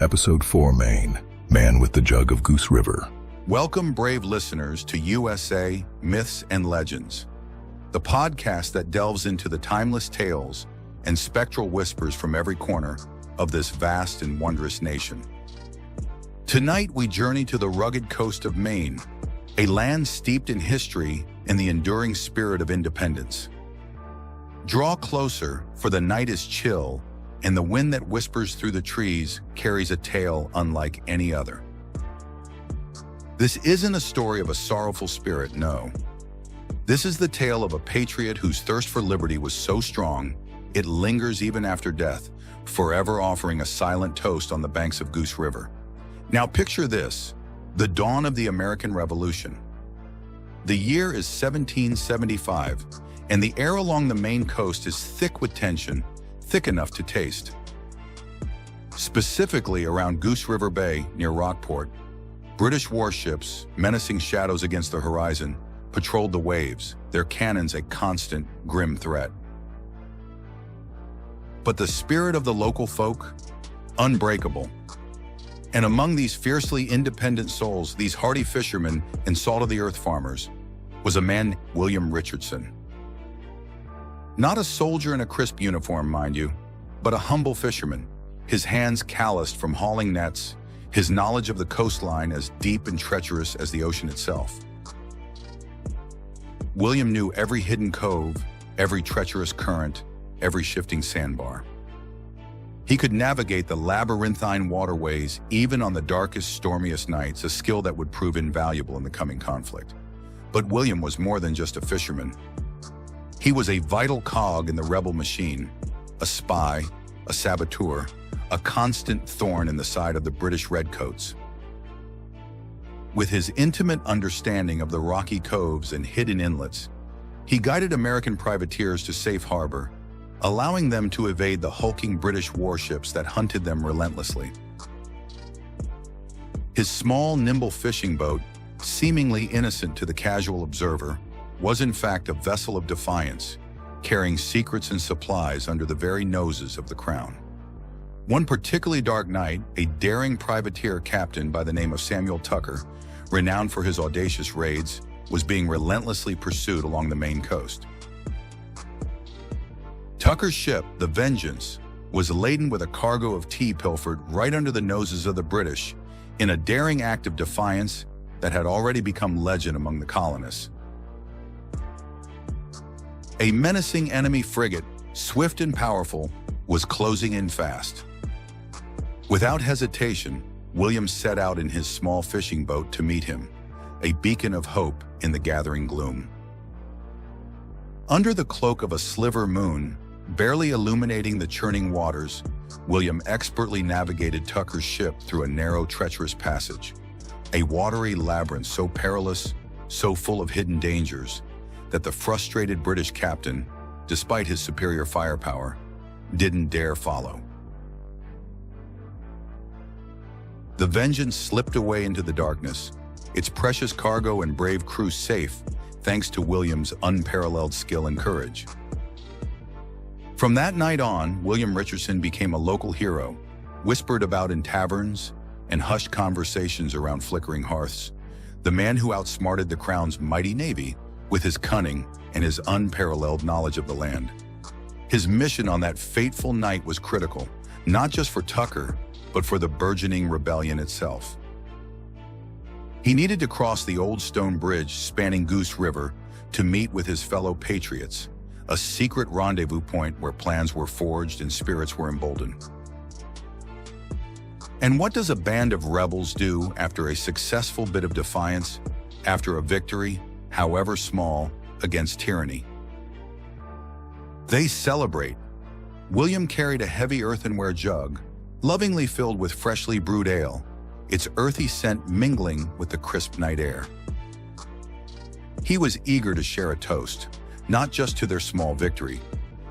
Episode 4, Maine, Man with the Jug of Goose River. Welcome, brave listeners, to USA Myths and Legends, the podcast that delves into the timeless tales and spectral whispers from every corner of this vast and wondrous nation. Tonight, we journey to the rugged coast of Maine, a land steeped in history and the enduring spirit of independence. Draw closer, for the night is chill, and the wind that whispers through the trees carries a tale unlike any other. This isn't a story of a sorrowful spirit, no. This is the tale of a patriot whose thirst for liberty was so strong, it lingers even after death, forever offering a silent toast on the banks of Goose River. Now picture this, the dawn of the American Revolution. The year is 1775, and the air along the Maine coast is thick with tension, thick enough to taste. Specifically around Goose River Bay near Rockport, British warships, menacing shadows against the horizon, patrolled the waves, their cannons a constant, grim threat. But the spirit of the local folk, unbreakable. And among these fiercely independent souls, these hardy fishermen and salt-of-the-earth farmers, was a man, William Richardson. Not a soldier in a crisp uniform, mind you, but a humble fisherman, his hands calloused from hauling nets, his knowledge of the coastline as deep and treacherous as the ocean itself. William knew every hidden cove, every treacherous current, every shifting sandbar. He could navigate the labyrinthine waterways even on the darkest, stormiest nights, a skill that would prove invaluable in the coming conflict. But William was more than just a fisherman. He was a vital cog in the rebel machine, a spy, a saboteur, a constant thorn in the side of the British redcoats. With his intimate understanding of the rocky coves and hidden inlets, he guided American privateers to safe harbor, allowing them to evade the hulking British warships that hunted them relentlessly. His small, nimble fishing boat, seemingly innocent to the casual observer, was in fact a vessel of defiance, carrying secrets and supplies under the very noses of the crown. One particularly dark night, a daring privateer captain by the name of Samuel Tucker, renowned for his audacious raids, was being relentlessly pursued along the Maine coast. Tucker's ship, the Vengeance, was laden with a cargo of tea pilfered right under the noses of the British in a daring act of defiance that had already become legend among the colonists. A menacing enemy frigate, swift and powerful, was closing in fast. Without hesitation, William set out in his small fishing boat to meet him, a beacon of hope in the gathering gloom. Under the cloak of a sliver moon, barely illuminating the churning waters, William expertly navigated Tucker's ship through a narrow, treacherous passage, a watery labyrinth so perilous, so full of hidden dangers, that the frustrated British captain, despite his superior firepower, didn't dare follow. The Vengeance slipped away into the darkness, its precious cargo and brave crew safe thanks to William's unparalleled skill and courage. From that night on, William Richardson became a local hero, whispered about in taverns and hushed conversations around flickering hearths, the man who outsmarted the Crown's mighty navy with his cunning and his unparalleled knowledge of the land. His mission on that fateful night was critical, not just for Tucker, but for the burgeoning rebellion itself. He needed to cross the old stone bridge spanning Goose River to meet with his fellow patriots, a secret rendezvous point where plans were forged and spirits were emboldened. And what does a band of rebels do after a successful bit of defiance, after a victory, however small, against tyranny? They celebrate. William carried a heavy earthenware jug, lovingly filled with freshly brewed ale, its earthy scent mingling with the crisp night air. He was eager to share a toast, not just to their small victory,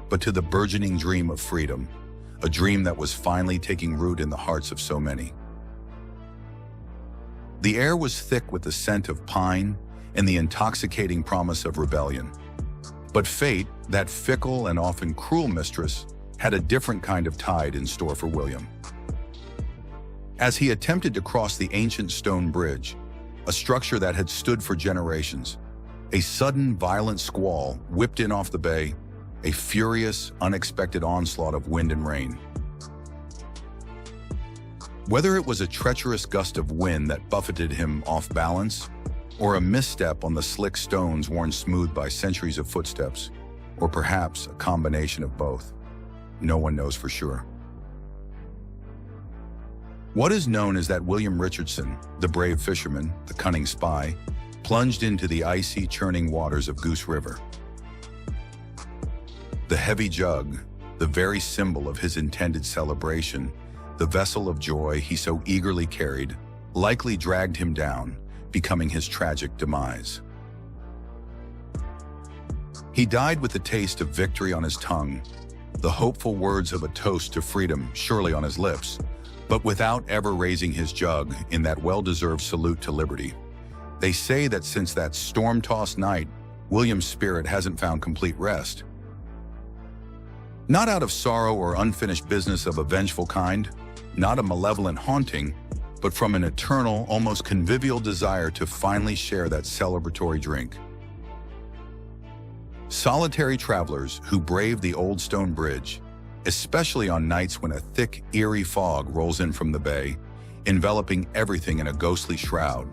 but to the burgeoning dream of freedom, a dream that was finally taking root in the hearts of so many. The air was thick with the scent of pine and the intoxicating promise of rebellion. But fate, that fickle and often cruel mistress, had a different kind of tide in store for William. As he attempted to cross the ancient stone bridge, a structure that had stood for generations, a sudden violent squall whipped in off the bay, a furious, unexpected onslaught of wind and rain. Whether it was a treacherous gust of wind that buffeted him off balance, or a misstep on the slick stones worn smooth by centuries of footsteps, or perhaps a combination of both, no one knows for sure. What is known is that William Richardson, the brave fisherman, the cunning spy, plunged into the icy, churning waters of Goose River. The heavy jug, the very symbol of his intended celebration, the vessel of joy he so eagerly carried, likely dragged him down, becoming his tragic demise. He died with the taste of victory on his tongue, the hopeful words of a toast to freedom surely on his lips, but without ever raising his jug in that well-deserved salute to liberty. They say that since that storm-tossed night, William's spirit hasn't found complete rest. Not out of sorrow or unfinished business of a vengeful kind, not a malevolent haunting, but from an eternal, almost convivial desire to finally share that celebratory drink. Solitary travelers who brave the old stone bridge, especially on nights when a thick, eerie fog rolls in from the bay, enveloping everything in a ghostly shroud,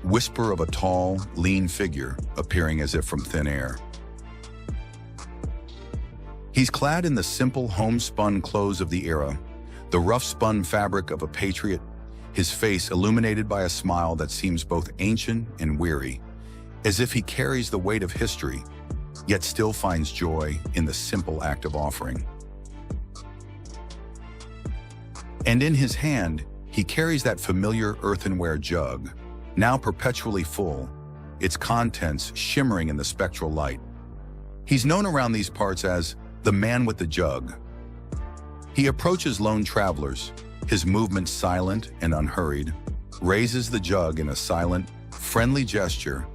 whisper of a tall, lean figure appearing as if from thin air. He's clad in the simple homespun clothes of the era, the rough-spun fabric of a patriot, his face illuminated by a smile that seems both ancient and weary, as if he carries the weight of history, yet still finds joy in the simple act of offering. And in his hand, he carries that familiar earthenware jug, now perpetually full, its contents shimmering in the spectral light. He's known around these parts as the man with the jug. He approaches lone travelers, his movements silent and unhurried, raises the jug in a silent, friendly gesture,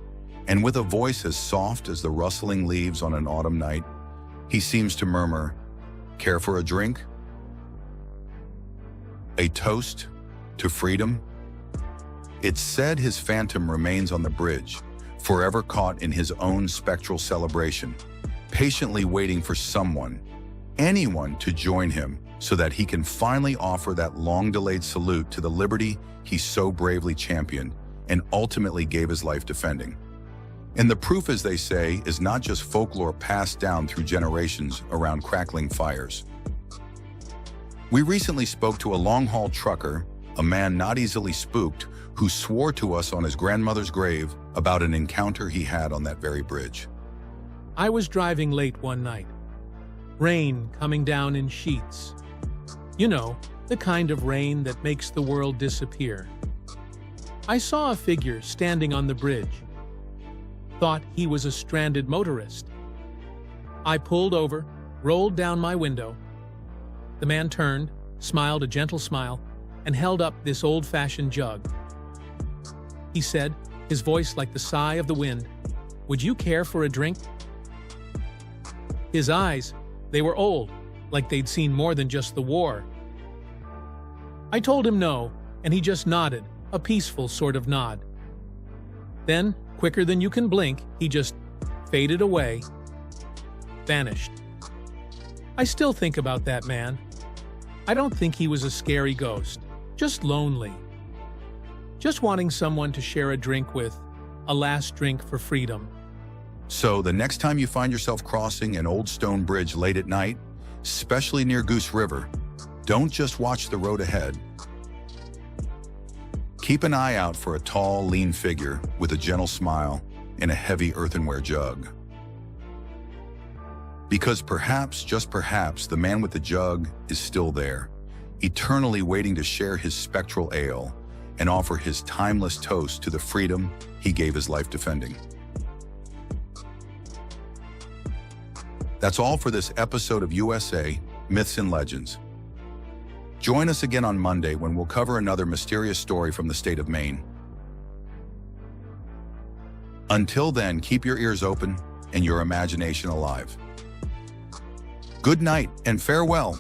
and with a voice as soft as the rustling leaves on an autumn night, he seems to murmur, "Care for a drink? A toast to freedom?" It's said his phantom remains on the bridge, forever caught in his own spectral celebration, patiently waiting for someone, anyone to join him so that he can finally offer that long-delayed salute to the liberty he so bravely championed and ultimately gave his life defending. And the proof, as they say, is not just folklore passed down through generations around crackling fires. We recently spoke to a long-haul trucker, a man not easily spooked, who swore to us on his grandmother's grave about an encounter he had on that very bridge. I was driving late one night. Rain coming down in sheets. You know, the kind of rain that makes the world disappear. I saw a figure standing on the bridge. Thought he was a stranded motorist. I pulled over, rolled down my window. The man turned, smiled a gentle smile, and held up this old-fashioned jug. He said, his voice like the sigh of the wind, "Would you care for a drink?" His eyes, they were old, like they'd seen more than just the war. I told him no, and he just nodded, a peaceful sort of nod. Then, quicker than you can blink, he just faded away, vanished. I still think about that man. I don't think he was a scary ghost, just lonely. Just wanting someone to share a drink with, a last drink for freedom. So the next time you find yourself crossing an old stone bridge late at night, especially near Goose River, don't just watch the road ahead. Keep an eye out for a tall, lean figure with a gentle smile and a heavy earthenware jug. Because perhaps, just perhaps, the man with the jug is still there, eternally waiting to share his spectral ale and offer his timeless toast to the freedom he gave his life defending. That's all for this episode of USA Myths and Legends. Join us again on Monday when we'll cover another mysterious story from the state of Maine. Until then, keep your ears open and your imagination alive. Good night and farewell.